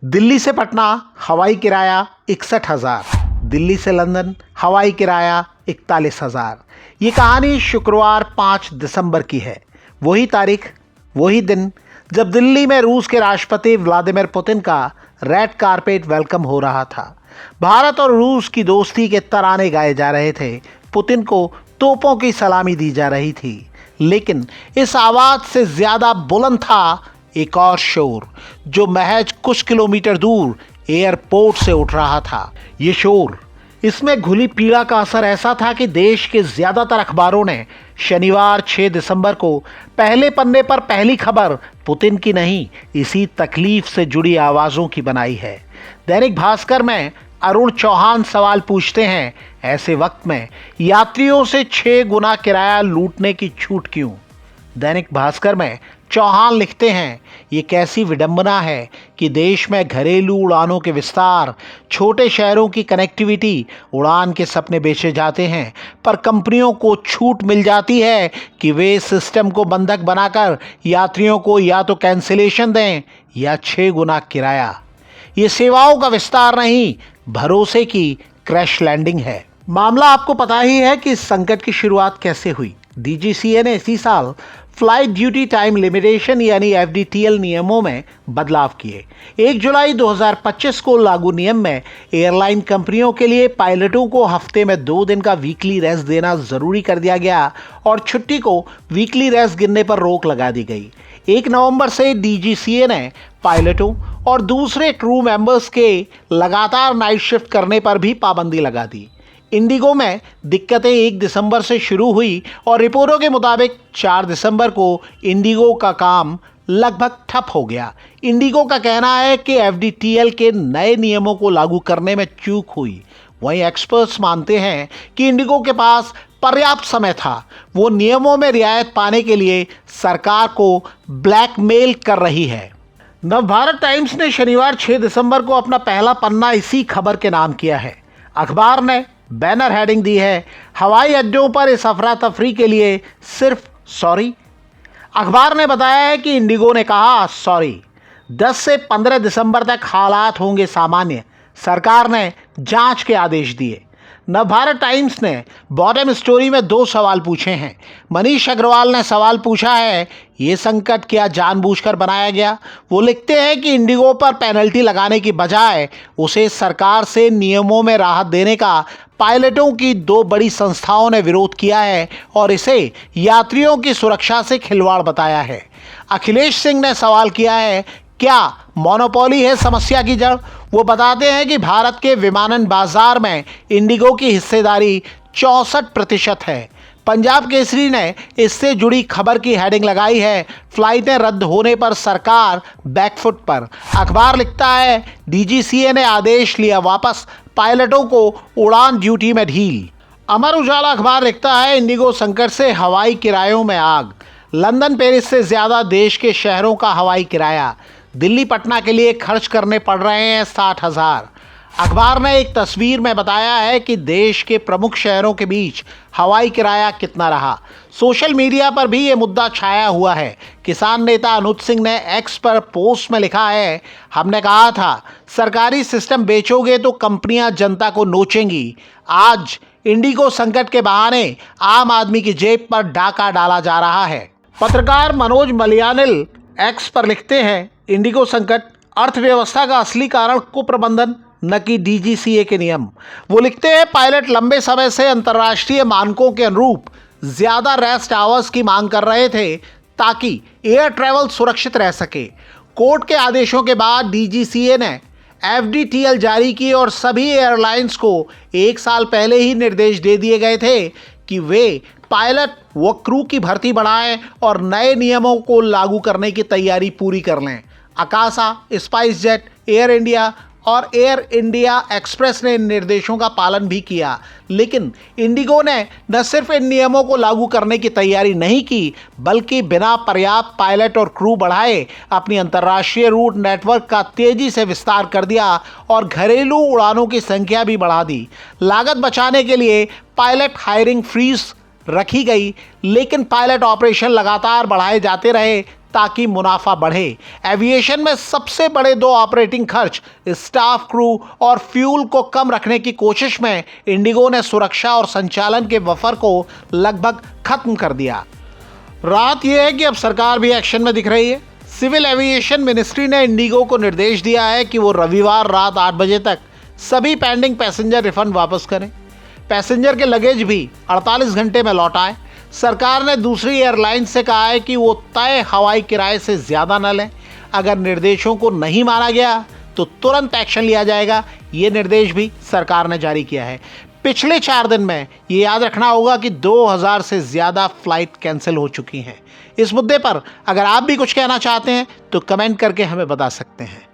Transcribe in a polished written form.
दिल्ली से पटना हवाई किराया 61,000, दिल्ली से लंदन हवाई किराया 41,000। ये कहानी शुक्रवार 5 दिसंबर की है। वही तारीख, वही दिन जब दिल्ली में रूस के राष्ट्रपति व्लादिमीर पुतिन का रेड कारपेट वेलकम हो रहा था। भारत और रूस की दोस्ती के तराने गाए जा रहे थे। पुतिन को तोपों की सलामी दी जा रही थी, लेकिन इस आवाज से ज्यादा बुलंद था एक और शोर जो महज कुछ किलोमीटर दूर एयरपोर्ट से उठ रहा था। ये शोर, इसमें घुली पीड़ा का असर ऐसा था कि देश के ज्यादातर अखबारों ने शनिवार 6 दिसंबर को पहले पन्ने पर पहली खबर पुतिन की नहीं, इसी तकलीफ से जुड़ी आवाजों की बनाई है। दैनिक भास्कर में अरुण चौहान सवाल पूछते हैं, ऐसे वक्त में यात्रियों से 6 गुना किराया लूटने की छूट क्यों? दैनिक भास्कर में चौहान लिखते हैं, ये कैसी विडंबना है कि देश में घरेलू उड़ानों के विस्तार, छोटे शहरों की कनेक्टिविटी, उड़ान के सपने बेचे जाते हैं, पर कंपनियों को छूट मिल जाती है कि वे सिस्टम को बंधक बनाकर यात्रियों को या तो कैंसिलेशन दें या 6 गुना किराया। ये सेवाओं का विस्तार नहीं, भरोसे की क्रैश लैंडिंग है। मामला आपको पता ही है कि इस संकट की शुरुआत कैसे हुई। डीजीसीए ने इसी साल फ्लाइट ड्यूटी टाइम लिमिटेशन यानी एफडीटीएल नियमों में बदलाव किए। 1 जुलाई 2025 को लागू नियम में एयरलाइन कंपनियों के लिए पायलटों को हफ्ते में 2 दिन का वीकली रेस्ट देना जरूरी कर दिया गया और छुट्टी को वीकली रेस्ट गिनने पर रोक लगा दी गई। 1 नवंबर से डीजीसीए ने पायलटों और दूसरे क्रू मेंबर्स के लगातार नाइट शिफ्ट करने पर भी पाबंदी लगा दी। इंडिगो में दिक्कतें 1 दिसंबर से शुरू हुई और रिपोर्टों के मुताबिक 4 दिसंबर को इंडिगो का काम लगभग ठप हो गया। इंडिगो का कहना है कि एफडीटीएल के नए नियमों को लागू करने में चूक हुई। वहीं एक्सपर्ट्स मानते हैं कि इंडिगो के पास पर्याप्त समय था। वो नियमों में रियायत पाने के लिए सरकार को ब्लैकमेल कर रही है। नवभारत टाइम्स ने शनिवार 6 दिसंबर को अपना पहला पन्ना इसी खबर के नाम किया है। अखबार ने बैनर हेडिंग दी है, हवाई अड्डों पर इस अफरा तफरी के लिए सिर्फ सॉरी। अखबार ने बताया है कि इंडिगो ने कहा सॉरी, 10 से 15 दिसंबर तक हालात होंगे सामान्य। सरकार ने जांच के आदेश दिए। नवभारत टाइम्स ने बॉटम स्टोरी में 2 सवाल पूछे हैं। मनीष अग्रवाल ने सवाल पूछा है, ये संकट क्या जानबूझकर बनाया गया? वो लिखते हैं कि इंडिगो पर पेनल्टी लगाने की बजाय उसे सरकार से नियमों में राहत देने का पायलटों की 2 बड़ी संस्थाओं ने विरोध किया है और इसे यात्रियों की सुरक्षा से खिलवाड़ बताया है। अखिलेश सिंह ने सवाल किया है, क्या मोनोपोली है समस्या की जड़? वो बताते हैं कि भारत के विमानन बाजार में इंडिगो की हिस्सेदारी 64% है। पंजाब केसरी ने इससे जुड़ी खबर की हेडिंग लगाई है, फ्लाइटें रद्द होने पर सरकार बैकफुट पर। अखबार लिखता है, डीजीसीए ने आदेश लिया वापस, पायलटों को उड़ान ड्यूटी में ढील। अमर उजाला अखबार लिखता है, इंडिगो संकट से हवाई किरायों में आग, लंदन पेरिस से ज्यादा देश के शहरों का हवाई किराया, दिल्ली पटना के लिए खर्च करने पड़ रहे हैं 60,000। अखबार ने एक तस्वीर में बताया है कि देश के प्रमुख शहरों के बीच हवाई किराया कितना रहा। सोशल मीडिया पर भी ये मुद्दा छाया हुआ है। किसान नेता अनुज सिंह ने एक्स पर पोस्ट में लिखा है, हमने कहा था सरकारी सिस्टम बेचोगे तो कंपनियां जनता को नोचेंगी। आज इंडिगो संकट के बहाने आम आदमी की जेब पर डाका डाला जा रहा है। पत्रकार मनोज मलयानिल एक्स पर लिखते हैं, इंडिगो संकट अर्थव्यवस्था का असली कारण कुप्रबंधन न कि डीजीसीए के नियम। वो लिखते हैं, पायलट लंबे समय से अंतर्राष्ट्रीय मानकों के अनुरूप ज्यादा रेस्ट आवर्स की मांग कर रहे थे ताकि एयर ट्रैवल सुरक्षित रह सके। कोर्ट के आदेशों के बाद डीजीसीए ने एफडीटीएल जारी की और सभी एयरलाइंस को 1 साल पहले ही निर्देश दे दिए गए थे कि वे पायलट व क्रू की भर्ती बढ़ाएं और नए नियमों को लागू करने की तैयारी पूरी कर लें। Akasa, spice jet, air India और एयर इंडिया एक्सप्रेस ने इन निर्देशों का पालन भी किया, लेकिन इंडिगो ने न सिर्फ इन नियमों को लागू करने की तैयारी नहीं की, बल्कि बिना पर्याप्त पायलट और क्रू बढ़ाए अपनी अंतर्राष्ट्रीय रूट नेटवर्क का तेजी से विस्तार कर दिया और घरेलू उड़ानों की संख्या भी बढ़ा दी। लागत बचाने के लिए पायलट हायरिंग फ्रीज रखी गई, लेकिन पायलट ऑपरेशन लगातार बढ़ाए जाते रहे ताकि मुनाफा बढ़े। एविएशन में सबसे बड़े दो ऑपरेटिंग खर्च स्टाफ, क्रू और फ्यूल को कम रखने की कोशिश में इंडिगो ने सुरक्षा और संचालन के बफर को लगभग खत्म कर दिया। रात यह है कि अब सरकार भी एक्शन में दिख रही है। सिविल एविएशन मिनिस्ट्री ने इंडिगो को निर्देश दिया है कि वो रविवार रात 8 बजे तक सभी पेंडिंग पैसेंजर रिफंड वापस करें। पैसेंजर के लगेज भी 48 घंटे में लौटाएं। सरकार ने दूसरी एयरलाइन से कहा है कि वो तय हवाई किराए से ज़्यादा न लें। अगर निर्देशों को नहीं माना गया तो तुरंत एक्शन लिया जाएगा। ये निर्देश भी सरकार ने जारी किया है। पिछले 4 दिन में ये याद रखना होगा कि 2000 से ज़्यादा फ्लाइट कैंसिल हो चुकी हैं। इस मुद्दे पर अगर आप भी कुछ कहना चाहते हैं तो कमेंट करके हमें बता सकते हैं।